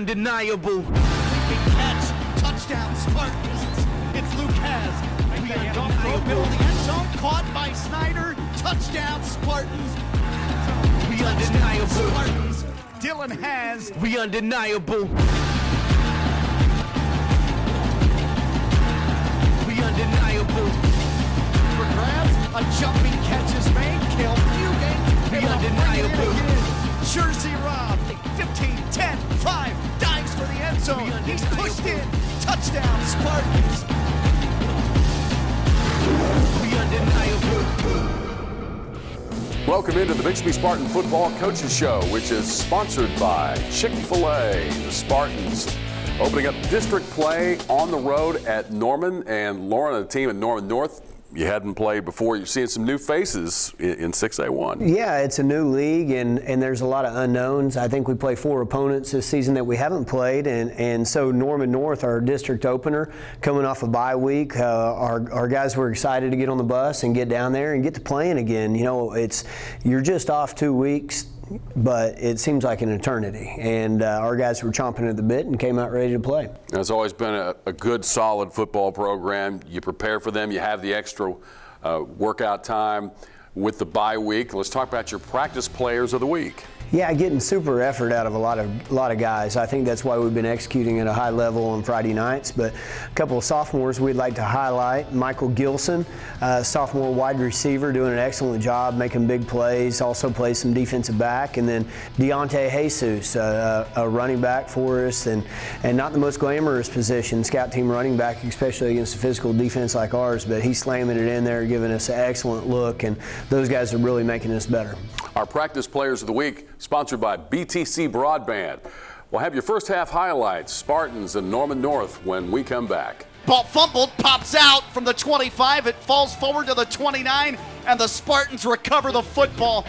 undeniable. Big catch, touchdown, Spartans. It's Lucas. We are middle of the end zone, caught by Snyder. Touchdown, Spartans. We undeniable. Spartans. Dylan has. We undeniable. We undeniable. For grabs, a jumping catch is made. Kill Fugate. We undeniable. Jersey Rob. 15, 10, 5. Dives for the end zone. He's pushed in. Touchdown, Spartans. We undeniable. Welcome into the Bixby Spartan Football Coaches Show, which is sponsored by Chick-fil-A. The Spartans opening up district play on the road at Norman. And Lauren and the team at Norman North, you hadn't played before. You're seeing some new faces in 6A1. Yeah, it's a new league, and there's a lot of unknowns. I think we play 4 opponents this season that we haven't played, and so Norman North, our district opener, coming off a bye week, our guys were excited to get on the bus and get down there and get to playing again. You know, you're just off 2 weeks, but it seems like an eternity. And our guys were chomping at the bit and came out ready to play. It's always been a good, solid football program. You prepare for them. You have the extra workout time with the bye week. Let's talk about your practice players of the week. Yeah, getting super effort out of a lot of guys. I think that's why we've been executing at a high level on Friday nights. But a couple of sophomores we'd like to highlight. Michael Gilson, sophomore wide receiver, doing an excellent job, making big plays. Also plays some defensive back. And then Deontay Jesus, a running back for us, and not the most glamorous position, scout team running back, especially against a physical defense like ours. But he's slamming it in there, giving us an excellent look, and those guys are really making us better. Our practice players of the week, sponsored by BTC Broadband. We'll have your first half highlights, Spartans and Norman North, when we come back. Ball fumbled, pops out from the 25. It falls forward to the 29, and the Spartans recover the football.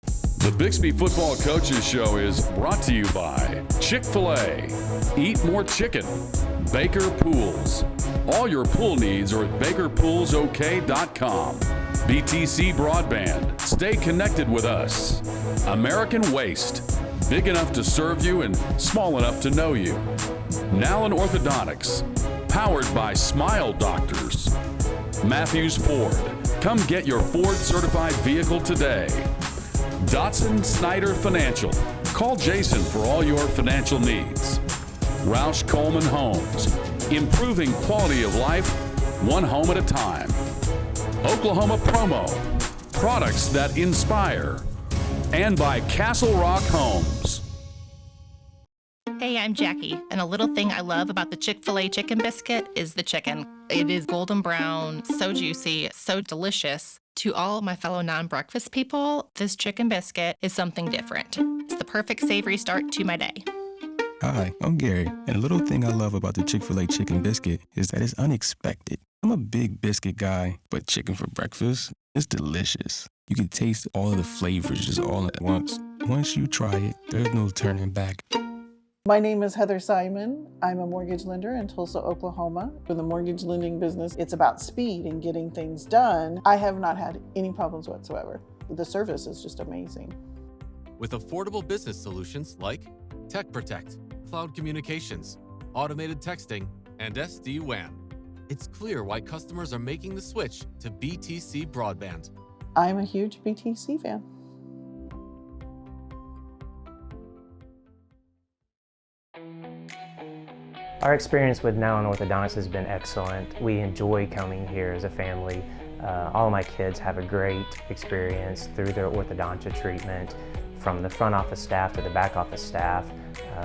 The Bixby Football Coaches Show is brought to you by Chick-fil-A. Eat more chicken. Baker Pools. All your pool needs are at bakerpoolsok.com. BTC Broadband. Stay connected with us. American Waste. Big enough to serve you and small enough to know you. Nallen Orthodontics. Powered by Smile Doctors. Matthews Ford. Come get your Ford certified vehicle today. Dotson Snyder Financial. Call Jason for all your financial needs. Roush Coleman Homes. Improving quality of life, one home at a time. Oklahoma Promo. Products that inspire. And by Castle Rock Homes. Hey, I'm Jackie, and a little thing I love about the Chick-fil-A chicken biscuit is the chicken. It is golden brown, so juicy, so delicious. To all my fellow non-breakfast people, this chicken biscuit is something different. It's the perfect savory start to my day. Hi, I'm Gary, and a little thing I love about the Chick-fil-A chicken biscuit is that it's unexpected. I'm a big biscuit guy, but chicken for breakfast is delicious. You can taste all of the flavors just all at once. Once you try it, there's no turning back. My name is Heather Simon. I'm a mortgage lender in Tulsa, Oklahoma. For the mortgage lending business, it's about speed and getting things done. I have not had any problems whatsoever. The service is just amazing. With affordable business solutions like Tech Protect, cloud communications, automated texting, and SD-WAN, it's clear why customers are making the switch to BTC Broadband. I'm a huge BTC fan. Our experience with Nallen Orthodontics has been excellent. We enjoy coming here as a family. All of my kids have a great experience through their orthodontia treatment, from the front office staff to the back office staff.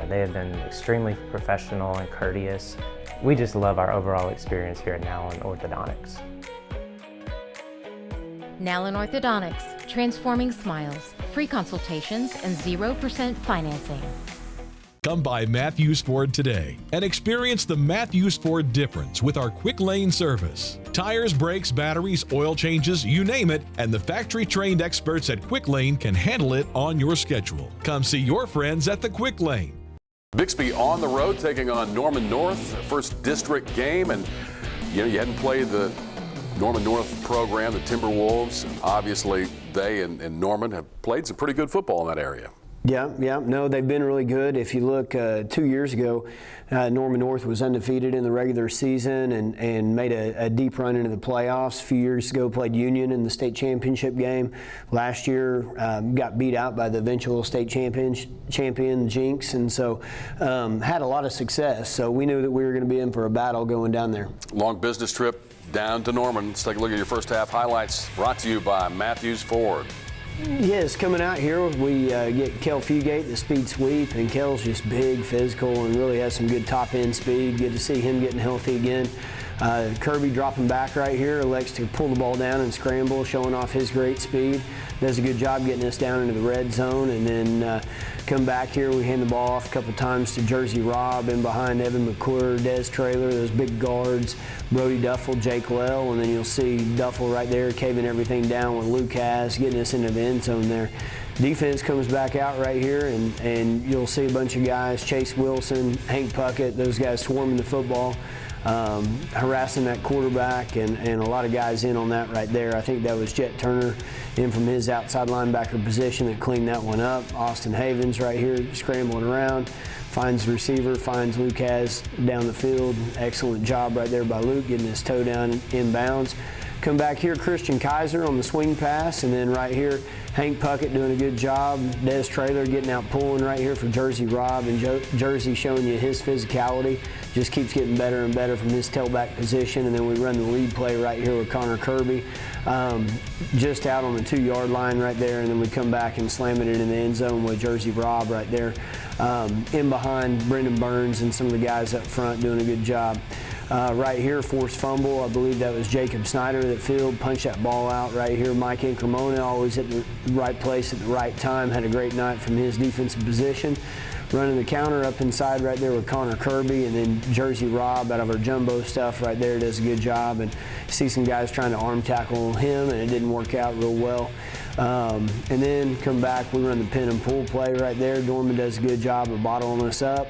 They have been extremely professional and courteous. We just love our overall experience here at Nallen Orthodontics. Nallen Orthodontics, transforming smiles, free consultations, and 0% financing. Come by Matthews Ford today and experience the Matthews Ford difference with our quick lane service. Tires, brakes, batteries, oil changes, you name it, and the factory-trained experts at Quick Lane can handle it on your schedule. Come see your friends at the Quick Lane. Bixby on the road taking on Norman North, first district game, and you hadn't played the Norman North program, the Timberwolves. Obviously, they and Norman have played some pretty good football in that area. Yeah. No, they've been really good. If you look 2 years ago, Norman North was undefeated in the regular season and made a deep run into the playoffs. A few years ago, played Union in the state championship game. Last year, got beat out by the eventual state champion Jinx, and so had a lot of success. So we knew that we were going to be in for a battle going down there. Long business trip down to Norman. Let's take a look at your first half highlights, brought to you by Matthews Ford. Yes, coming out here, we get Kel Fugate, the speed sweep, and Kel's just big, physical, and really has some good top-end speed. Good to see him getting healthy again. Kirby dropping back right here, elects to pull the ball down and scramble, showing off his great speed. Does a good job getting us down into the red zone, and then come back here. We hand the ball off a couple times to Jersey Rob in behind Evan McClure, Des Traylor, those big guards, Brody Duffel, Jake Lell, and then you'll see Duffel right there caving everything down with Luke Haas, getting us into the end zone there. Defense comes back out right here, and you'll see a bunch of guys, Chase Wilson, Hank Puckett, those guys swarming the football. Harassing that quarterback, and a lot of guys in on that right there. I think that was Jet Turner in from his outside linebacker position that cleaned that one up. Austin Havens right here scrambling around, finds the receiver, finds Lucas down the field. Excellent job right there by Luke, getting his toe down inbounds. Come back here, Christian Kaiser on the swing pass, and then right here, Hank Puckett doing a good job. Des Traylor getting out pulling right here for Jersey Rob, and Jersey showing you his physicality. Just keeps getting better and better from his tailback position, and then we run the lead play right here with Connor Kirby, just out on the 2-yard line right there, and then we come back and slam it in the end zone with Jersey Rob right there. In behind Brendan Burns and some of the guys up front doing a good job. Right here, forced fumble. I believe that was Jacob Snyder that fielded, punched that ball out right here. Mike Incremona always at the right place at the right time. Had a great night from his defensive position. Running the counter up inside right there with Connor Kirby, and then Jersey Rob out of our jumbo stuff right there does a good job. And see some guys trying to arm tackle him, and it didn't work out real well. And then come back, we run the pin and pull play right there. Dorman does a good job of bottling us up.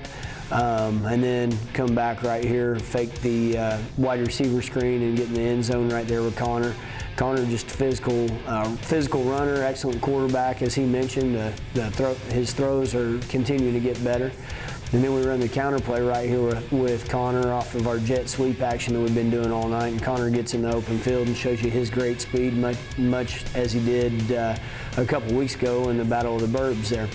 And then come back right here, fake the wide receiver screen and get in the end zone right there with Connor. Connor just physical runner, excellent quarterback, as he mentioned. His throws are continuing to get better. And then we run the counter play right here with Connor off of our jet sweep action that we've been doing all night. And Connor gets in the open field and shows you his great speed, much as he did a couple weeks ago in the Battle of the Burbs there.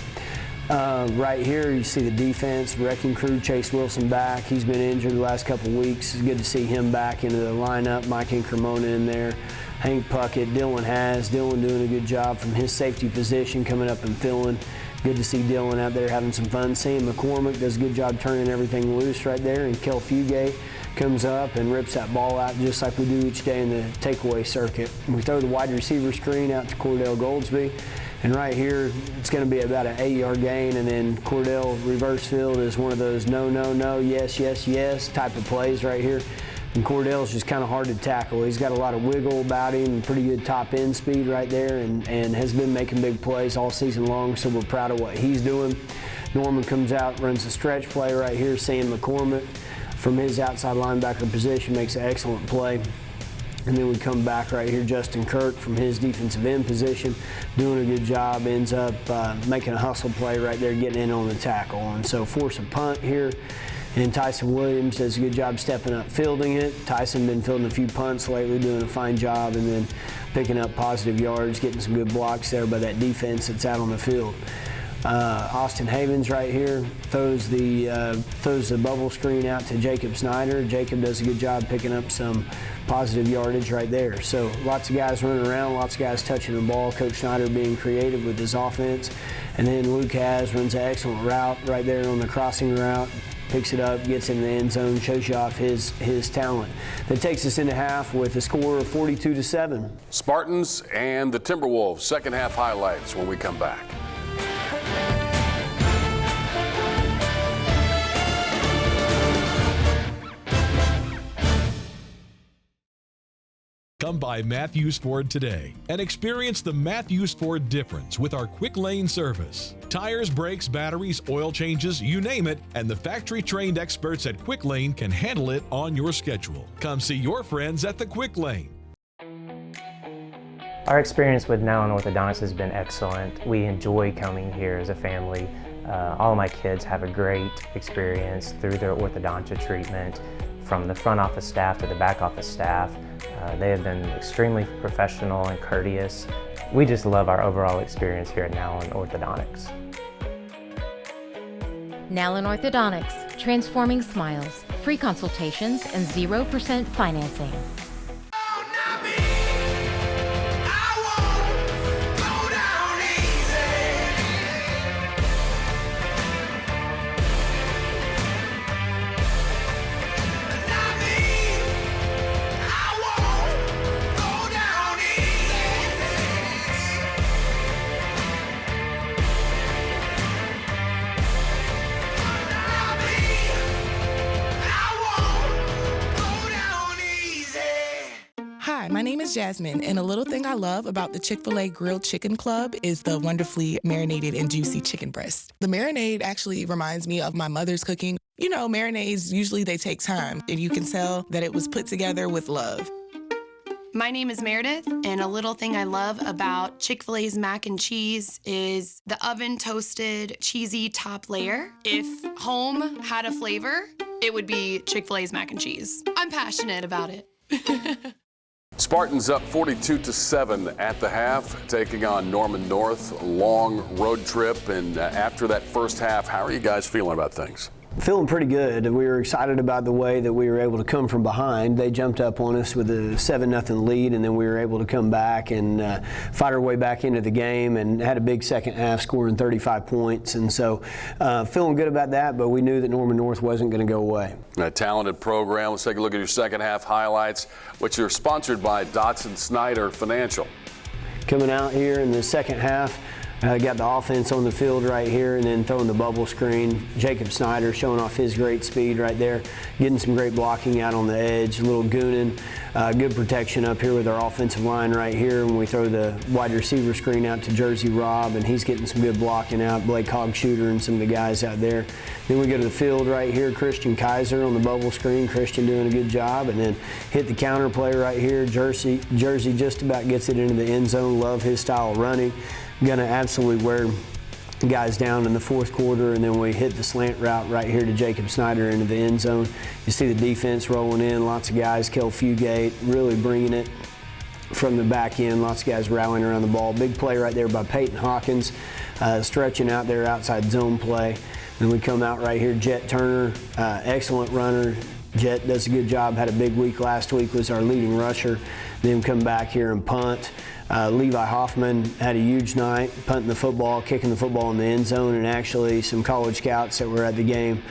Right here, you see the defense, wrecking crew, Chase Wilson back. He's been injured the last couple weeks. It's good to see him back into the lineup. Mike Incremona in there. Hank Puckett, Dylan doing a good job from his safety position, coming up and filling. Good to see Dylan out there having some fun. Sam McCormick does a good job turning everything loose right there, and Kel Fugate comes up and rips that ball out just like we do each day in the takeaway circuit. We throw the wide receiver screen out to Cordell Goldsby, and right here it's going to be about an 8-yard gain, and then Cordell reverse field is one of those no, no, no, yes, yes, yes type of plays right here. And Cordell's just kind of hard to tackle. He's got a lot of wiggle about him and pretty good top end speed right there, and has been making big plays all season long, so we're proud of what he's doing. Norman comes out, runs a stretch play right here. Sam McCormick from his outside linebacker position makes an excellent play. And then we come back right here, Justin Kirk from his defensive end position, doing a good job, ends up making a hustle play right there, getting in on the tackle. And so force a punt here. And Tyson Williams does a good job stepping up, fielding it. Tyson been fielding a few punts lately, doing a fine job, and then picking up positive yards, getting some good blocks there by that defense that's out on the field. Austin Havens right here throws the bubble screen out to Jacob Snyder. Jacob does a good job picking up some positive yardage right there. So lots of guys running around, lots of guys touching the ball. Coach Snyder being creative with his offense. And then Luke Haas runs an excellent route right there on the crossing route. Picks it up, gets in the end zone, shows you off his talent. That takes us into half with a score of 42-7. Spartans and the Timberwolves, second half highlights when we come back. Come by Matthews Ford today and experience the Matthews Ford difference with our quick lane service. Tires, brakes, batteries, oil changes, you name it, and the factory-trained experts at Quick Lane can handle it on your schedule. Come see your friends at the Quick Lane. Our experience with Nowlin Orthodontics has been excellent. We enjoy coming here as a family. All of my kids have a great experience through their orthodontia treatment, from the front office staff to the back office staff. They have been extremely professional and courteous. We just love our overall experience here at Nowlin Orthodontics. Nowlin Orthodontics, transforming smiles, free consultations, and 0% financing. Hi, my name is Jasmine, and a little thing I love about the Chick-fil-A Grilled Chicken Club is the wonderfully marinated and juicy chicken breast. The marinade actually reminds me of my mother's cooking. You know, marinades, usually they take time, and you can tell that it was put together with love. My name is Meredith, and a little thing I love about Chick-fil-A's mac and cheese is the oven-toasted, cheesy top layer. If home had a flavor, it would be Chick-fil-A's mac and cheese. I'm passionate about it. Spartans up 42-7 at the half, taking on Norman North. Long road trip, and after that first half, how are you guys feeling about things? Feeling pretty good. We were excited about the way that we were able to come from behind. They jumped up on us with a 7-0 lead, and then we were able to come back and fight our way back into the game, and had a big second half, scoring 35 points. And so feeling good about that, but we knew that Norman North wasn't going to go away. A talented program. Let's take a look at your second half highlights, which are sponsored by Dotson Snyder Financial. Coming out here in the second half, got the offense on the field right here, and then throwing the bubble screen. Jacob Snyder showing off his great speed right there, getting some great blocking out on the edge, a little gooning. Good protection up here with our offensive line right here when we throw the wide receiver screen out to Jersey Robb, and he's getting some good blocking out, Blake Hogshooter and some of the guys out there. Then we go to the field right here, Christian Kaiser on the bubble screen, Christian doing a good job, and then hit the counter play right here. Jersey just about gets it into the end zone. Love his style of running. Gonna absolutely wear guys down in the fourth quarter, and then we hit the slant route right here to Jacob Snyder into the end zone. You see the defense rolling in, lots of guys, Kel Fugate really bringing it from the back end, lots of guys rallying around the ball. Big play right there by Peyton Hawkins, stretching out there outside zone play. Then we come out right here, Jet Turner, excellent runner. Jet does a good job, had a big week last week, was our leading rusher. Then come back here and punt. Levi Hoffman had a huge night, punting the football, kicking the football in the end zone, and actually some college scouts that were at the game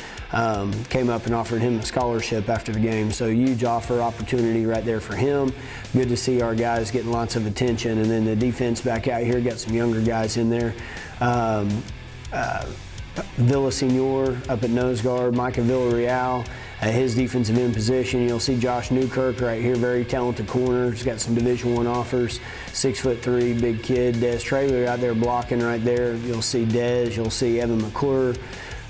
came up and offered him a scholarship after the game. So huge opportunity right there for him. Good to see our guys getting lots of attention. And then the defense back out here, got some younger guys in there. Villasenor up at nose guard, Micah Villarreal. His defensive end position, you'll see Josh Newkirk right here, very talented corner. He's got some Division I offers, 6'3", big kid. Des Traylor out there blocking right there. You'll see Des, you'll see Evan McClure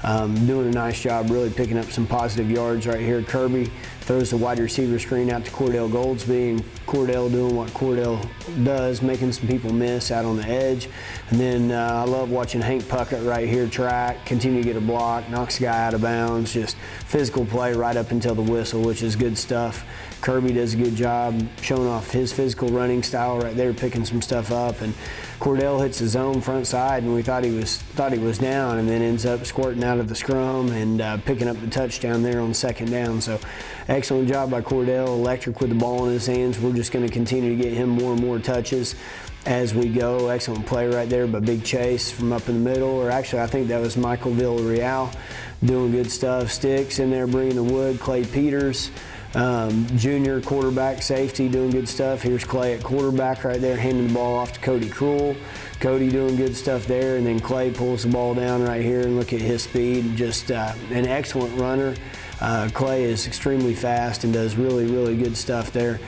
doing a nice job, really picking up some positive yards right here. Kirby throws the wide receiver screen out to Cordell Goldsby, and Cordell doing what Cordell does, making some people miss out on the edge. And then I love watching Hank Puckett right here track, continue to get a block, knocks a guy out of bounds, just physical play right up until the whistle, which is good stuff. Kirby does a good job showing off his physical running style right there, picking some stuff up. And Cordell hits his own front side, and we thought he was down, and then ends up squirting out of the scrum and picking up the touchdown there on second down. So excellent job by Cordell, electric with the ball in his hands. We're just going to continue to get him more and more touches as we go. Excellent play right there by Big Chase from up in the middle, or actually I think that was Michael Villarreal doing good stuff. Sticks in there bringing the wood. Clay Peters, junior quarterback safety, doing good stuff. Here's Clay at quarterback right there, handing the ball off to Cody Krull. Cody doing good stuff there, and then Clay pulls the ball down right here, and look at his speed. Just an excellent runner. Clay is extremely fast and does really, really good stuff there.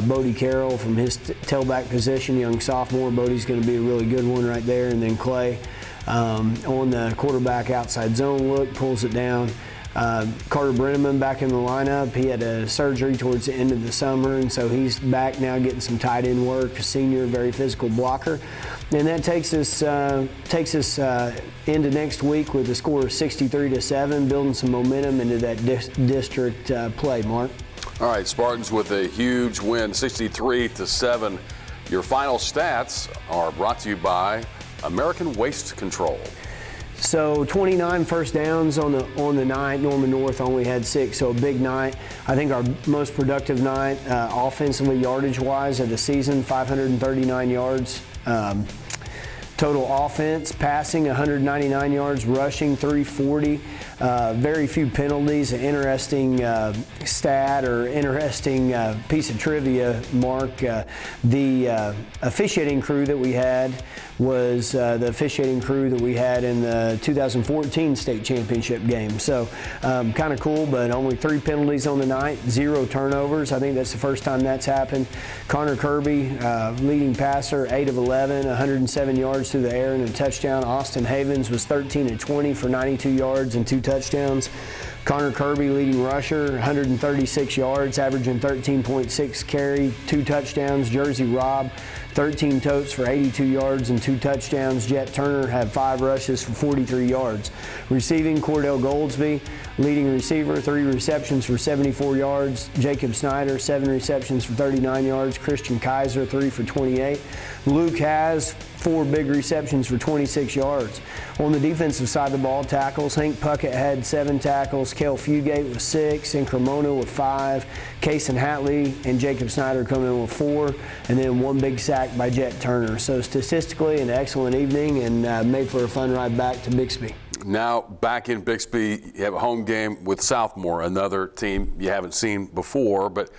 Bodie Carroll from his tailback position, young sophomore. Bodie's going to be a really good one right there. And then Clay on the quarterback outside zone look, pulls it down. Carter Brenneman back in the lineup. He had a surgery towards the end of the summer, and so he's back now getting some tight end work. A senior, very physical blocker. And that takes us into next week with a score of 63-7, building some momentum into that district play, Mark. All right, Spartans with a huge win, 63-7. Your final stats are brought to you by American Waste Control. So 29 first downs on the night. Norman North only had 6, so a big night. I think our most productive night offensively yardage-wise of the season, 539 yards. Total offense, passing 199 yards, rushing 340. Very few penalties. An interesting stat or interesting piece of trivia, Mark. The officiating crew that we had was the officiating crew that we had in the 2014 state championship game. So kind of cool, but only 3 penalties on the night, 0 turnovers. I think that's the first time that's happened. Connor Kirby, leading passer, 8 of 11, 107 yards through the air and a touchdown. Austin Havens was 13 of 20 for 92 yards and 2 touchdowns. Connor Kirby, leading rusher, 136 yards, averaging 13.6 carry, 2 touchdowns. Jersey Robb, 13 totes for 82 yards and 2 touchdowns. Jet Turner had 5 rushes for 43 yards. Receiving, Cordell Goldsby, leading receiver, 3 receptions for 74 yards. Jacob Snyder, 7 receptions for 39 yards. Christian Kaiser, 3 for 28. Luke has 4 big receptions for 26 yards. On the defensive side of the ball, tackles, Hank Puckett had 7 tackles. Kel Fugate with 6, and Cremona with 5. Kason Hatley and Jacob Snyder coming in with 4, and then 1 big sack by Jet Turner. So statistically, an excellent evening and made for a fun ride back to Bixby. Now back in Bixby, you have a home game with Southmore, another team you haven't seen before, but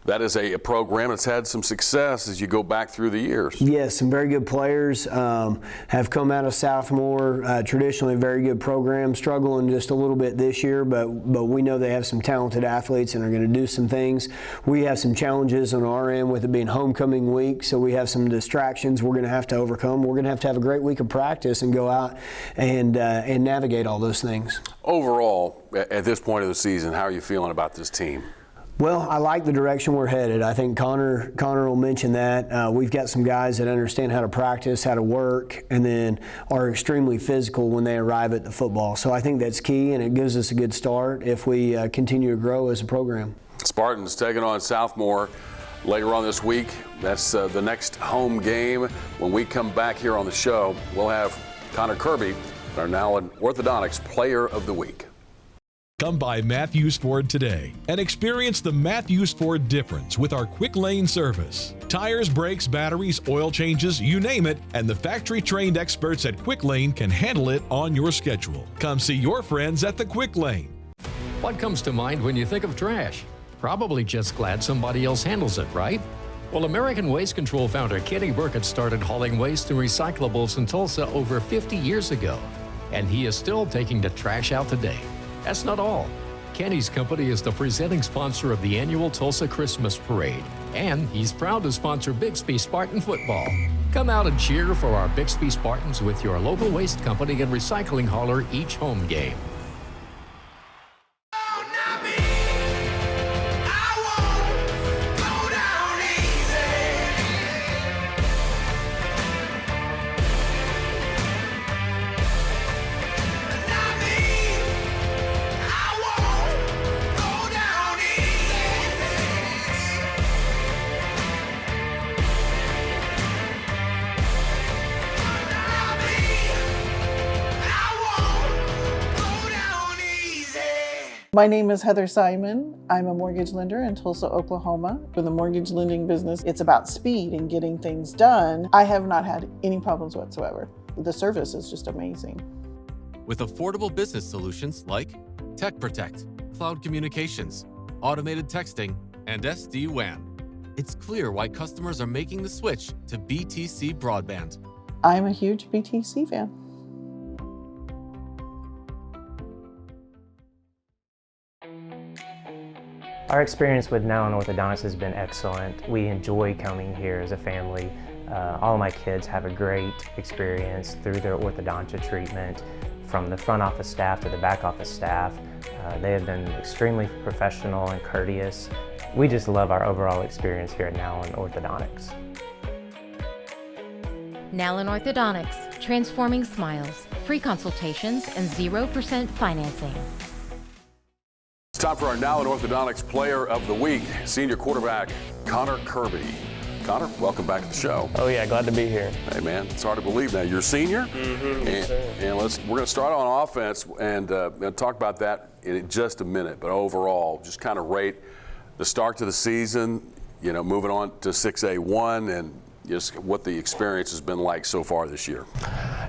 that is a program that's had some success as you go back through the years. Yes, some very good players have come out of Southmore. Traditionally, a very good program. Struggling just a little bit this year, but we know they have some talented athletes and are going to do some things. We have some challenges on our end with it being homecoming week, so we have some distractions we're going to have to overcome. We're going to have a great week of practice and go out and navigate all those things. Overall, at this point of the season, how are you feeling about this team? Well, I like the direction we're headed. I think Connor will mention that. We've got some guys that understand how to practice, how to work, and then are extremely physical when they arrive at the football. So I think that's key, and it gives us a good start if we continue to grow as a program. Spartans taking on Southmore later on this week. That's the next home game. When we come back here on the show, we'll have Connor Kirby, our now an Orthodontics Player of the Week. Come by Matthews Ford today and experience the Matthews Ford difference with our quick lane service. Tires, brakes, batteries, oil changes, you name it, and the factory-trained experts at Quick Lane can handle it on your schedule. Come see your friends at the Quick Lane. What comes to mind when you think of trash? Probably just glad somebody else handles it, right? Well, American Waste Control founder Kenny Burkett started hauling waste and recyclables in Tulsa over 50 years ago, and he is still taking the trash out today. That's not all. Kenny's company is the presenting sponsor of the annual Tulsa Christmas Parade, and he's proud to sponsor Bixby Spartan football. Come out and cheer for our Bixby Spartans with your local waste company and recycling hauler each home game. My name is Heather Simon. I'm a mortgage lender in Tulsa, Oklahoma. For the mortgage lending business, it's about speed and getting things done. I have not had any problems whatsoever. The service is just amazing. With affordable business solutions like Tech Protect, cloud communications, automated texting, and SD-WAN, it's clear why customers are making the switch to BTC broadband. I'm a huge BTC fan. Our experience with Now Orthodontics has been excellent. We enjoy coming here as a family. All of my kids have a great experience through their orthodontia treatment, from the front office staff to the back office staff. They have been extremely professional and courteous. We just love our overall experience here at Nowlin Orthodontics. Nowlin Orthodontics, transforming smiles, free consultations, and 0% financing. It's time for our Nowlin Orthodontics Player of the Week, senior quarterback Connor Kirby. Connor, welcome back to the show. Oh yeah, glad to be here. Hey man, it's hard to believe now. You're a senior, and we're going to start on offense and talk about that in just a minute. But overall, just kind of rate the start to the season. You know, moving on to 6A1 and just what the experience has been like so far this year.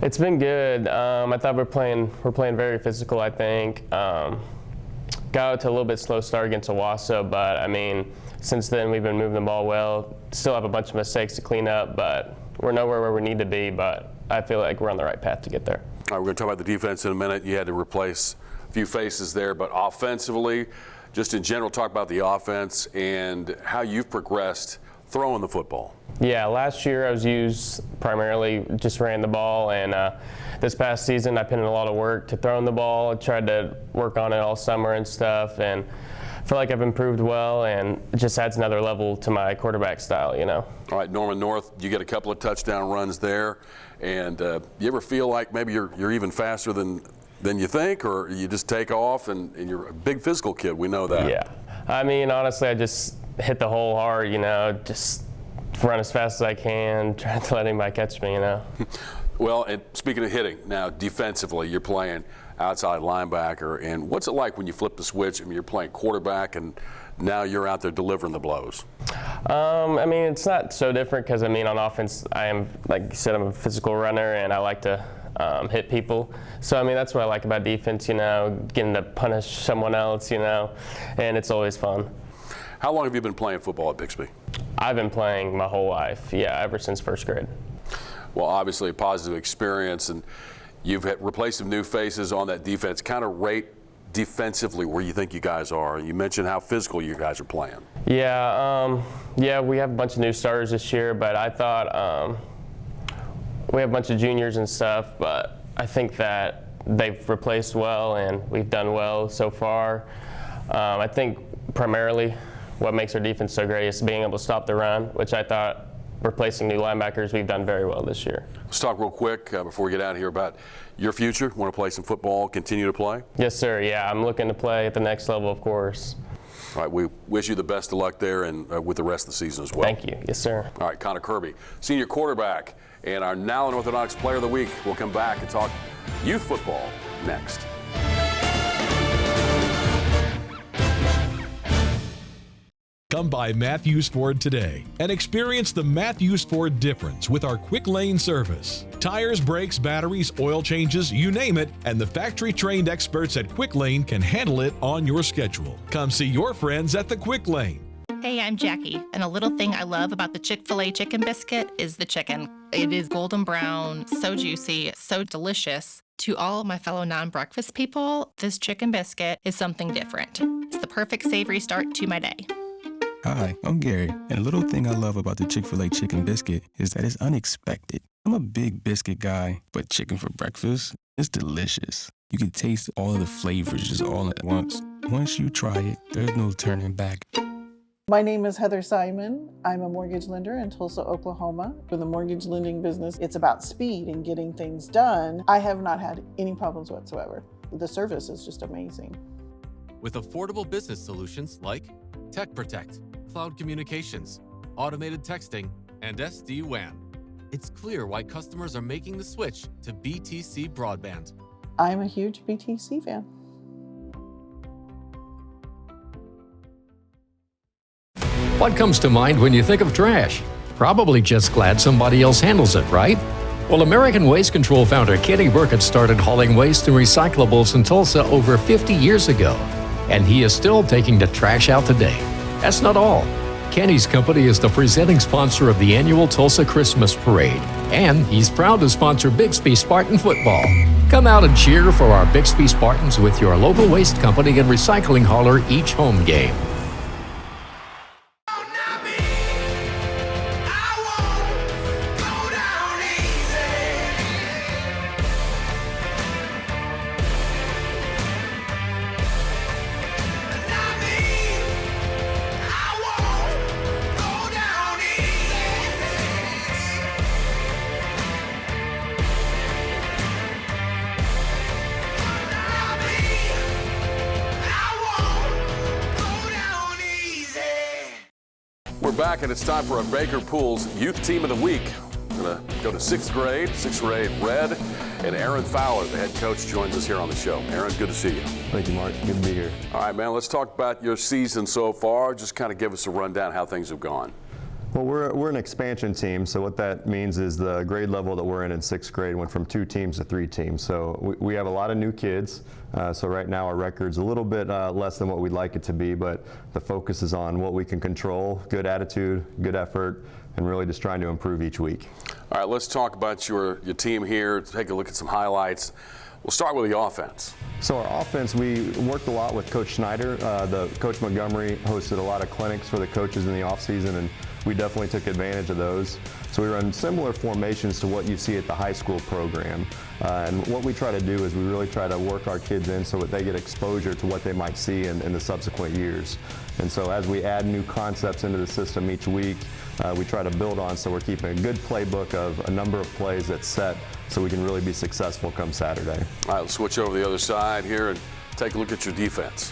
It's been good. I thought we're playing very physical. I think got out to a little bit slow start against Owasso, but I mean, since then we've been moving the ball well. Still have a bunch of mistakes to clean up, but we're nowhere where we need to be. But I feel like we're on the right path to get there. All right, we're going to talk about the defense in a minute. You had to replace a few faces there, but offensively, just in general, talk about the offense and how you've progressed throwing the football. Yeah, last year I was used primarily just ran the ball, and this past season I put in a lot of work to throwing the ball. I tried to work on it all summer and stuff, and I feel like I've improved well, and it just adds another level to my quarterback style, you know. All right, Norman North, you get a couple of touchdown runs there, and you ever feel like maybe you're even faster than you think, or you just take off and you're a big physical kid? We know that. Yeah, I mean, honestly, I just hit the hole hard, you know, just run as fast as I can, trying to let anybody catch me, you know. Well, and speaking of hitting, now defensively, you're playing outside linebacker, and what's it like when you flip the switch? I mean, you're playing quarterback, and now you're out there delivering the blows. I mean, it's not so different because, I mean, on offense, I am, like you said, I'm a physical runner, and I like to hit people. So, I mean, that's what I like about defense, you know, getting to punish someone else, you know, and it's always fun. How long have you been playing football at Bixby? I've been playing my whole life, yeah, ever since first grade. Well, obviously a positive experience, and you've replaced some new faces on that defense. Kind of rate defensively where you think you guys are. You mentioned how physical you guys are playing. Yeah, yeah, we have a bunch of new starters this year, but I thought we have a bunch of juniors and stuff, but I think that they've replaced well, and we've done well so far. I think primarily what makes our defense so great is being able to stop the run, which I thought replacing new linebackers, we've done very well this year. Let's talk real quick before we get out of here about your future. Want to play some football, continue to play? Yes, sir. Yeah, I'm looking to play at the next level, of course. All right, we wish you the best of luck there and with the rest of the season as well. Thank you. Yes, sir. All right, Connor Kirby, senior quarterback, and our Nowlin Orthodontics Player of the Week. We'll come back and talk youth football next. Come by Matthews Ford today and experience the Matthews Ford difference with our quick lane service. Tires, brakes, batteries, oil changes, you name it, and the factory-trained experts at Quick Lane can handle it on your schedule. Come see your friends at the Quick Lane. Hey, I'm Jackie, and a little thing I love about the Chick-fil-A chicken biscuit is the chicken. It is golden brown, so juicy, so delicious. To all my fellow non-breakfast people, this chicken biscuit is something different. It's the perfect savory start to my day. Hi, I'm Gary, and a little thing I love about the Chick-fil-A chicken biscuit is that it's unexpected. I'm a big biscuit guy, but chicken for breakfast is delicious. You can taste all of the flavors just all at once. Once you try it, there's no turning back. My name is Heather Simon. I'm a mortgage lender in Tulsa, Oklahoma. For the mortgage lending business, it's about speed and getting things done. I have not had any problems whatsoever. The service is just amazing. With affordable business solutions like Tech Protect, cloud communications, automated texting, and SD-WAN, it's clear why customers are making the switch to BTC broadband. I'm a huge BTC fan. What comes to mind when you think of trash? Probably just glad somebody else handles it, right? Well, American Waste Control founder Kenny Burkett started hauling waste and recyclables in Tulsa over 50 years ago, and he is still taking the trash out today. That's not all. Kenny's company is the presenting sponsor of the annual Tulsa Christmas Parade, and he's proud to sponsor Bixby Spartan football. Come out and cheer for our Bixby Spartans with your local waste company and recycling hauler each home game. back, and it's time for our Baker Pools Youth Team of the Week. We're going to go to 6th grade Red, and Aaron Fowler, the head coach, joins us here on the show. Aaron, good to see you. Thank you, Mark. Good to be here. All right, man, let's talk about your season so far. Just kind of give us a rundown how things have gone. Well, we're an expansion team, so what that means is the grade level that we're in 6th grade went from 2 teams to 3 teams. So we have a lot of new kids. So right now our record's a little bit less than what we'd like it to be, but the focus is on what we can control, good attitude, good effort, and really just trying to improve each week. All right, let's talk about your team here. Take a look at some highlights. We'll start with the offense. So our offense, we worked a lot with Coach Snyder. Coach Montgomery hosted a lot of clinics for the coaches in the offseason, and we definitely took advantage of those. So we run similar formations to what you see at the high school program. And what we try to do is we really try to work our kids in so that they get exposure to what they might see in the subsequent years. And so as we add new concepts into the system each week, we try to build on, so we're keeping a good playbook of a number of plays that's set so we can really be successful come Saturday. All right, let's switch over to the other side here and take a look at your defense.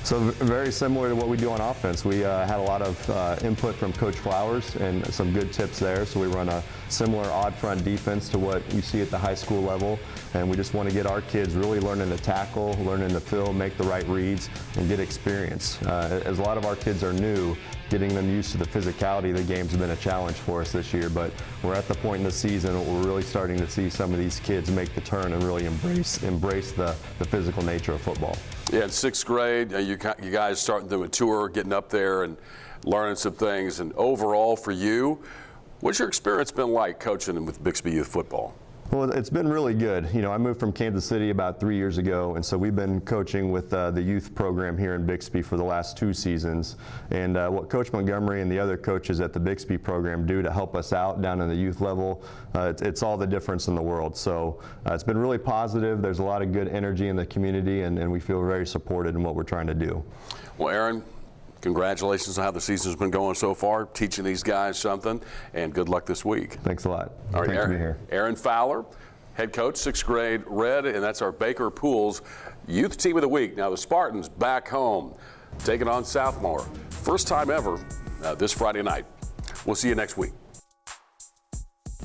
So very similar to what we do on offense. We had a lot of input from Coach Flowers and some good tips there. So we run a similar odd front defense to what you see at the high school level. And we just want to get our kids really learning to tackle, learning to fill, make the right reads, and get experience. As a lot of our kids are new, getting them used to the physicality of the games has been a challenge for us this year. But we're at the point in the season where we're really starting to see some of these kids make the turn and really embrace the physical nature of football. Yeah, in 6th grade, you guys starting to mature, getting up there and learning some things. And overall for you, what's your experience been like coaching with Bixby Youth Football? Well, it's been really good. You know, I moved from Kansas City about 3 years ago, and so we've been coaching with the youth program here in Bixby for the last 2 seasons. And what Coach Montgomery and the other coaches at the Bixby program do to help us out down in the youth level, it's all the difference in the world. So it's been really positive. There's a lot of good energy in the community, and we feel very supported in what we're trying to do. Well, Aaron, congratulations on how the season's been going so far, teaching these guys something, and good luck this week. Thanks a lot. All right, Great to be here. Aaron Fowler, head coach, 6th grade Red, and that's our Baker Pools Youth Team of the Week. Now the Spartans back home, taking on Southmore. First time ever this Friday night. We'll see you next week.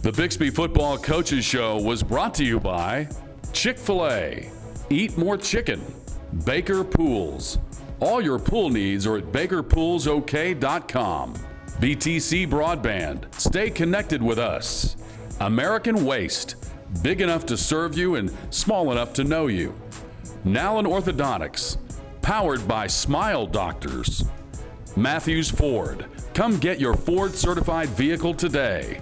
The Bixby Football Coaches Show was brought to you by Chick-fil-A. Eat more chicken. Baker Pools. All your pool needs are at bakerpoolsok.com. BTC Broadband. Stay connected with us. American Waste. Big enough to serve you and small enough to know you. Nallen Orthodontics. Powered by Smile Doctors. Matthews Ford. Come get your Ford certified vehicle today.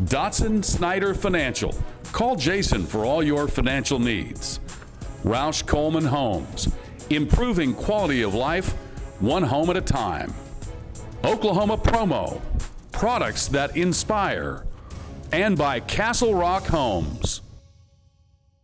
Dotson Snyder Financial. Call Jason for all your financial needs. Roush Coleman Homes. Improving quality of life, one home at a time. Oklahoma Promo, products that inspire. And by Castle Rock Homes.